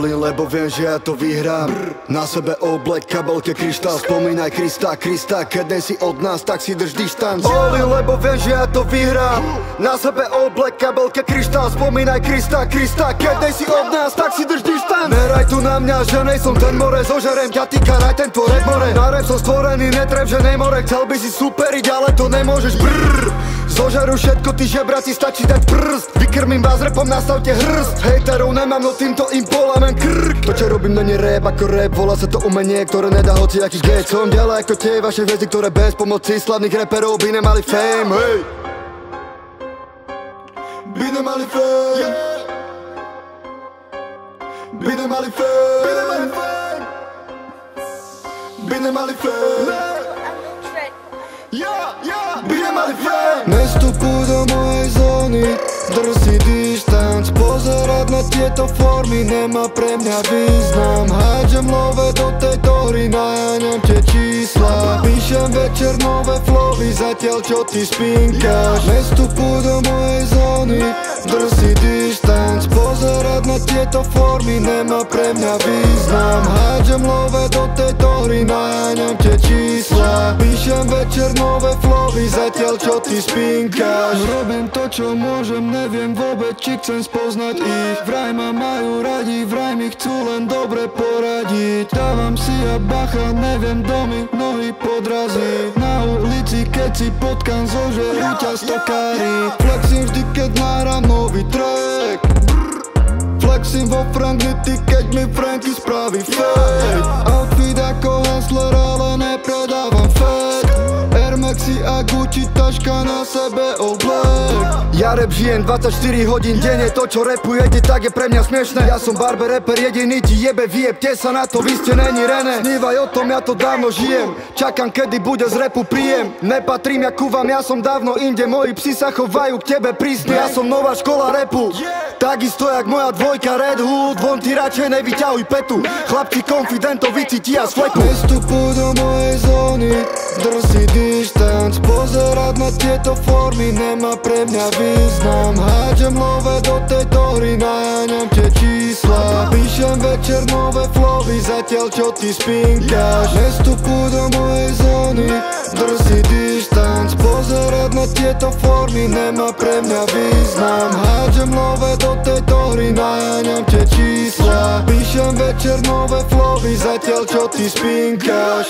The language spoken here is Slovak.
Olin, lebo viem, že ja to vyhrám. Na sebe oblek, kabelke, kryštál. Spomínaj Krista, keď nie si od nás, tak si drž dištanc. Olin, lebo viem, že ja to vyhrám. Na sebe oblek, kabelke, kryštál. Spomínaj Krista, keď nie si od nás, tak si drž dištanc. Neraj tu na mňa, že nej som ten more. Zožerem ťa, ty karaj tento rap more. Na rap som stvorený, netreb, že nejmore. Chcel by si superiť, ale to nemôžeš. Zožeru všetko, ty žebraci, stačí dať prst. Vykrmím vás rapom, nastavte hrst. Hejterov nemám, no týmto im polamem krk. To čo robím, není rap ako rap. Volá sa to umenie, ktoré nedá hociaký gate. Som ďalej ako tie vaše hviezdy, ktoré bez pomoci slavných raperov by nemali fame. Hej, by nemali fame. By nemali fame. By nemali fame. By nemali fame. Nestupuj do mojej zóny, drž si dištanc. Pozerať na tieto formy nemá pre mňa význam. Hádžem love do tejto hry, naháňam tie čísla. Píšem večer nové flowy, zatiaľ čo ty spinkáš. Nestupuj do mojej zóny, drž si dištanc. Pozerať na tieto formy nemá pre mňa význam. Hádžem love do tejto hry, naháňam tie čísla. Píšem večer nové flowy, zatiaľ čo ty spinkáš. Robím to čo môžem, neviem vôbec či chcem spoznať ich. Vraj ma majú radi, vraj mi chcú len dobre poradiť. Dávam si a bacha, neviem domy, nohy podrazí. Na ulici keď si potkám, zožerú ťa stokári. Flexím vždy keď nahrám nový track. Flexím vo Franknity, keď mi Franky spraví fake. Outfit ako hustler, ale nepredávam fake. Air Maxi a Gucci, taška na sebe all black. Ja rap žijem 24 hodín denne, to čo rapujete, tak je pre mňa smiešné. Ja som barber, rapper, jediný ti jebe, vyjebte sa na to, vy ste není René. Snívaj o tom, ja to dávno žijem, čakám kedy bude z rapu príjem. Nepatrím ja ku vám, ja som dávno inde, moji psi sa chovajú k tebe prísne. Ja som nová škola rapu, takisto jak moja dvojka Red Hood. Von ty radšej nevyťahuj petu, chlapci konfidento vycítia z fleku. Nestupuj do mojej zóny, drž si dištanc. Pozerať na tieto formy nemá pre mňa význam. Hádžem love do tejto hry, naháňam tie čísla. Píšem večer nové flowy, zatiaľ čo ty spinkáš. Nestupuj do mojej zóny, drž si dištanc. Pozerať na tieto formy nemá pre mňa význam. Hádžem love do tejto hry, naháňam tie čísla. Píšem večer nové flowy, zatiaľ čo ty spinkáš.